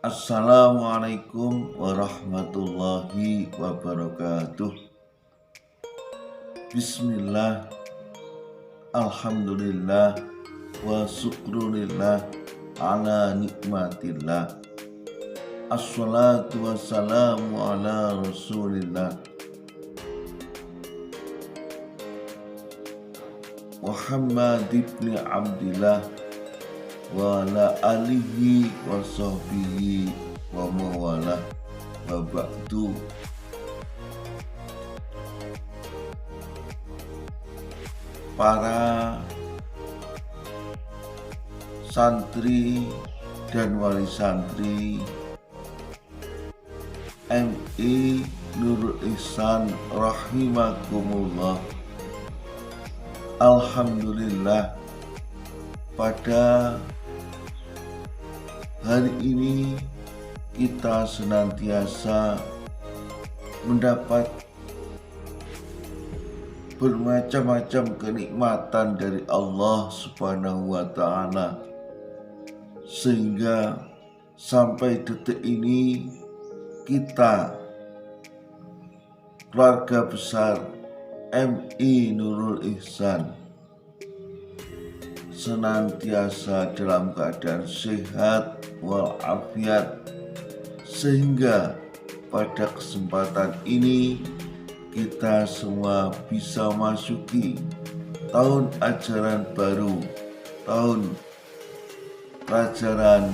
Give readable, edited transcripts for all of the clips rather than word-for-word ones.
Assalamualaikum warahmatullahi wabarakatuh. Bismillah, alhamdulillah, wa syukrulillah ala nikmatillah. Assalatu wassalamu ala rasulillah Muhammad ibn Abdillah wa ala alihi wa sahbihi wa mawalah wa ba'du. Para santri dan wali santri MI Nurul Ihsan rahimakumullah. Alhamdulillah, pada hari ini kita senantiasa mendapat bermacam-macam kenikmatan dari Allah Subhanahu wa Ta'ala, sehingga sampai detik ini kita, keluarga besar MI Nurul Ihsan, senantiasa dalam keadaan sehat walafiat, sehingga pada kesempatan ini kita semua bisa masuki tahun ajaran baru, tahun pelajaran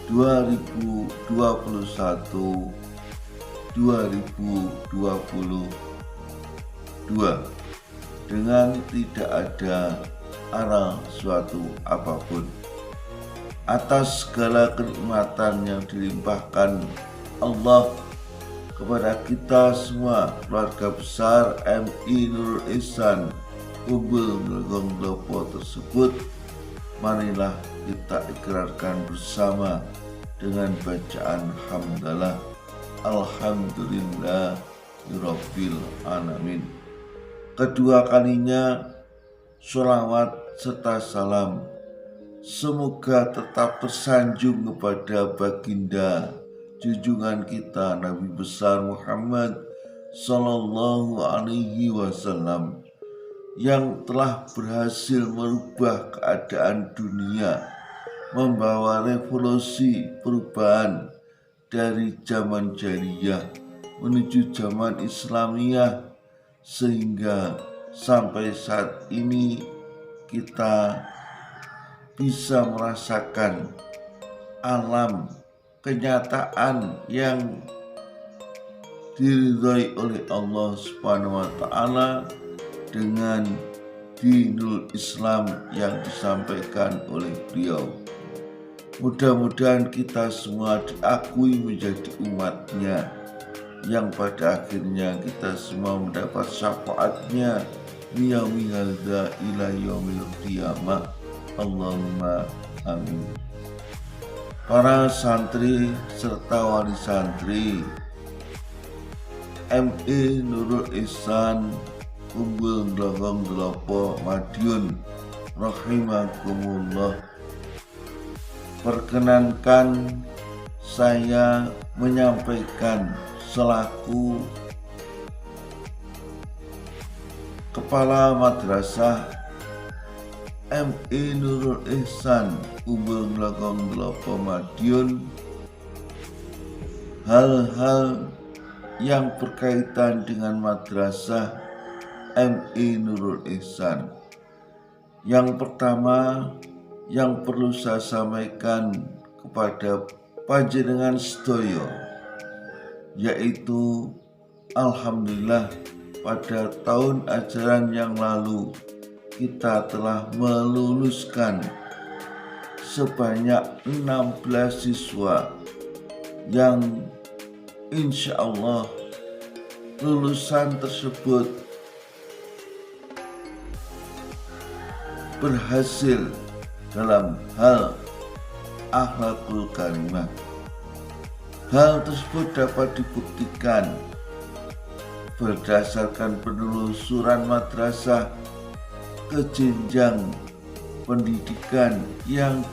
2021-2022 dengan tidak ada arah suatu apapun. Atas segala kenikmatan yang dilimpahkan Allah kepada kita semua, keluarga besar MI Nurul Ihsan Umbul Ngelgong Lopo tersebut, marilah kita ikrarkan bersama dengan bacaan hamdalah alhamdulillah rabbil alamin. Kedua kalinya sholawat serta salam semoga tetap tersanjung kepada baginda junjungan kita Nabi besar Muhammad Sallallahu Alaihi Wasallam, yang telah berhasil merubah keadaan dunia, membawa revolusi perubahan dari zaman jahiliyah menuju zaman Islamiyah, sehingga sampai saat ini kita bisa merasakan alam kenyataan yang diridhai oleh Allah Subhanahu wa Ta'ala dengan dinul Islam yang disampaikan oleh beliau. Mudah-mudahan kita semua diakui menjadi umatnya, yang pada akhirnya kita semua mendapat syafaatnya yaumi hadza ila yaumil qiyamah. Allahumma amin. Para santri serta wali santri MI Nurul Ihsan Umbul Ngelgong Lopo Madiun rahimakumullah, perkenankan saya menyampaikan selaku Kepala Madrasah MI Nurul Ihsan Umbul Ngelgong Lopo Madiun hal-hal yang berkaitan dengan madrasah MI Nurul Ihsan. Yang pertama yang perlu saya sampaikan kepada panjenengan sedaya, yaitu alhamdulillah pada tahun ajaran yang lalu kita telah meluluskan sebanyak 16 siswa yang insya Allah lulusan tersebut berhasil dalam hal akhlakul karimah. Hal tersebut dapat dibuktikan berdasarkan penelusuran madrasah ke jenjang pendidikan yang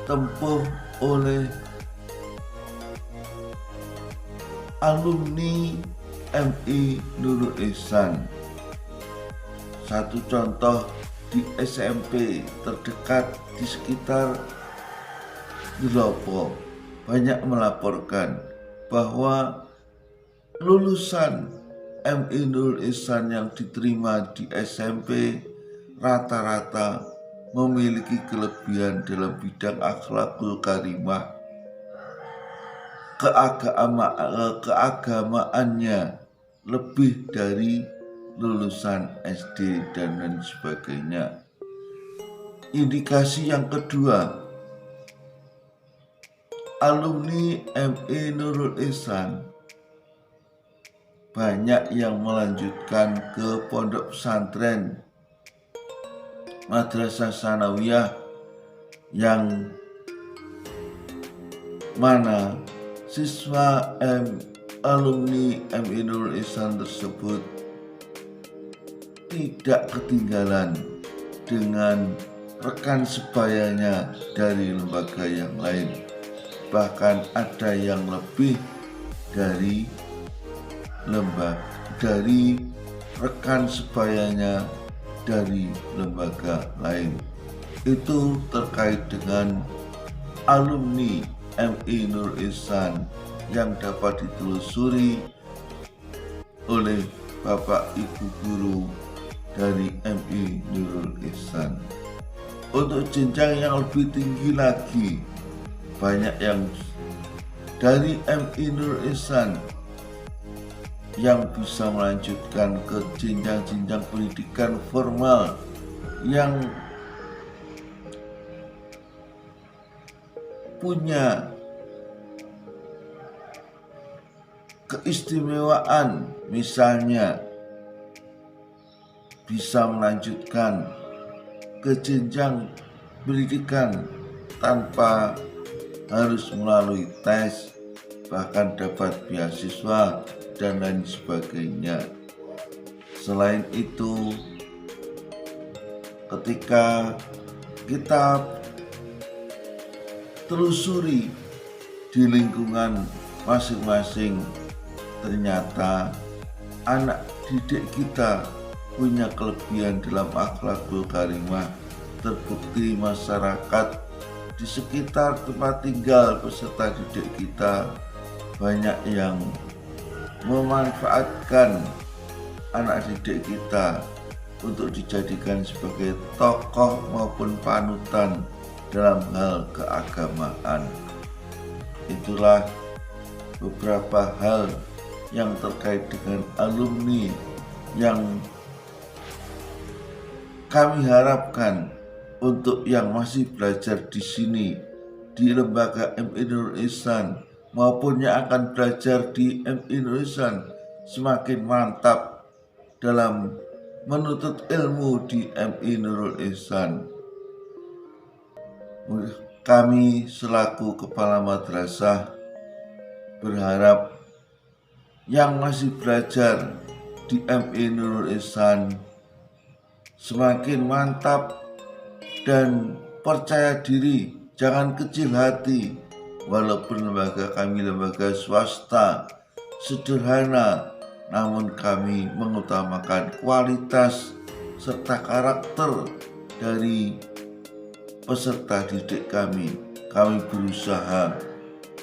ditempuh oleh alumni MI Nurul Ihsan. Satu contoh di SMP terdekat di sekitar Gelopo banyak melaporkan bahwa lulusan MI Nurul Ihsan yang diterima di SMP rata-rata memiliki kelebihan dalam bidang akhlakul karimah, keagamaannya lebih dari lulusan SD dan lain sebagainya. Indikasi yang kedua, alumni MI Nurul Ihsan banyak yang melanjutkan ke pondok pesantren, madrasah sanawiyah, yang mana siswa alumni MI Nurul Ihsan tersebut tidak ketinggalan dengan rekan sebayanya dari lembaga yang lain. Bahkan ada yang lebih dari rekan sebayanya dari lembaga lain. Itu terkait dengan alumni MI Nurul Ihsan yang dapat ditelusuri oleh Bapak Ibu guru dari MI Nurul Ihsan. Untuk jenjang yang lebih tinggi lagi, banyak yang dari MI Nurul Ihsan yang bisa melanjutkan ke jenjang-jenjang pendidikan formal yang punya keistimewaan, misalnya bisa melanjutkan ke jenjang pendidikan tanpa harus melalui tes, bahkan dapat beasiswa dan lain sebagainya. Selain itu, ketika kita telusuri di lingkungan masing-masing, ternyata anak didik kita punya kelebihan dalam akhlakul karimah. Terbukti masyarakat di sekitar tempat tinggal peserta didik kita banyak yang memanfaatkan anak didik kita untuk dijadikan sebagai tokoh maupun panutan dalam hal keagamaan. Itulah beberapa hal yang terkait dengan alumni yang kami harapkan untuk yang masih belajar di sini di lembaga MI Nurul Ihsan maupun yang akan belajar di MI Nurul Ihsan semakin mantap dalam menuntut ilmu di MI Nurul Ihsan. Kami selaku kepala madrasah berharap yang masih belajar di MI Nurul Ihsan semakin mantap dan percaya diri, jangan kecil hati. Walaupun lembaga kami lembaga swasta sederhana, namun kami mengutamakan kualitas serta karakter dari peserta didik kami. Kami berusaha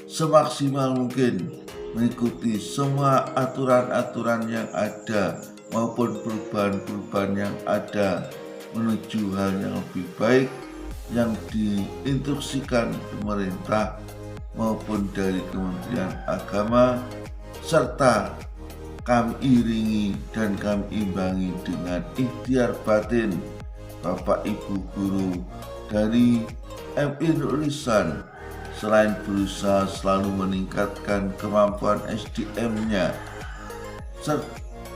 semaksimal mungkin mengikuti semua aturan-aturan yang ada maupun perubahan-perubahan yang ada menuju hal yang lebih baik yang diinstruksikan pemerintah maupun dari Kementerian Agama, serta kami iringi dan kami imbangi dengan ikhtiar batin Bapak Ibu guru dari MI Nurul Ihsan. Selain berusaha selalu meningkatkan kemampuan SDM-nya,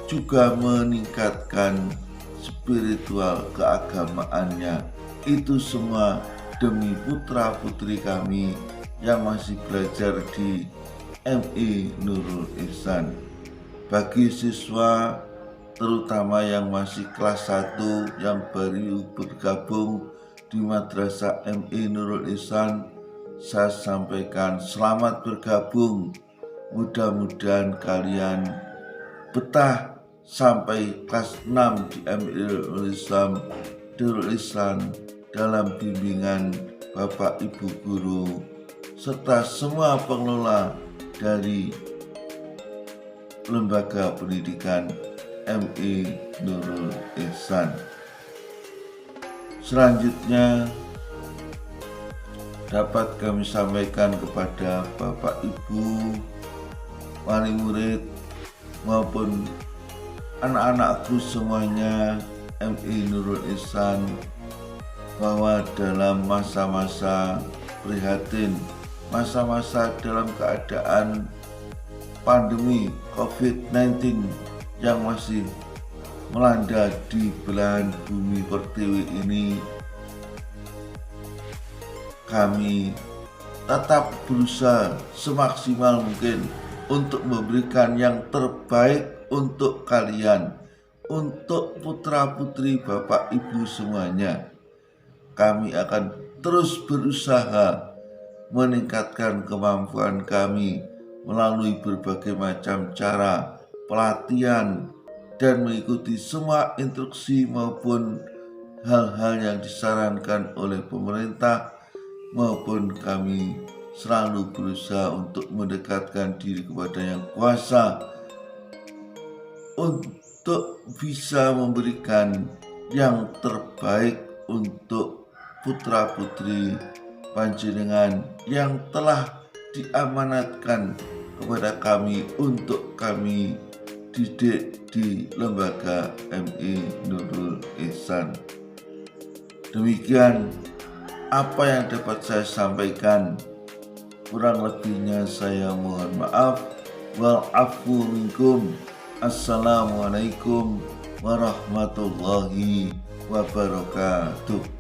juga meningkatkan spiritual keagamaannya. Itu semua demi putra-putri kami yang masih belajar di MI Nurul Ihsan. Bagi siswa terutama yang masih kelas 1 yang baru bergabung di Madrasah MI Nurul Ihsan, saya sampaikan selamat bergabung. Mudah-mudahan kalian betah sampai kelas 6 di MINUR Islam Darul Ihsan dalam bimbingan Bapak Ibu Guru serta semua pengelola dari Lembaga Pendidikan MI Nurul Ihsan. Selanjutnya dapat kami sampaikan kepada Bapak Ibu, wali murid maupun anak-anakku semuanya MI Nurul Ihsan bahwa dalam masa-masa prihatin, masa-masa dalam keadaan pandemi COVID-19 yang masih melanda di belahan bumi pertiwi ini, kami tetap berusaha semaksimal mungkin untuk memberikan yang terbaik untuk kalian, untuk putra-putri Bapak Ibu semuanya. Kami akan terus berusaha meningkatkan kemampuan kami melalui berbagai macam cara pelatihan dan mengikuti semua instruksi maupun hal-hal yang disarankan oleh pemerintah, maupun kami selalu berusaha untuk mendekatkan diri kepada Yang Kuasa untuk bisa memberikan yang terbaik untuk putra-putri panjenengan yang telah diamanatkan kepada kami untuk kami didik di Lembaga MI Nurul Ihsan. Demikian apa yang dapat saya sampaikan. Kurang lebihnya saya mohon maaf. Wal afu minkum. Assalamualaikum warahmatullahi wabarakatuh.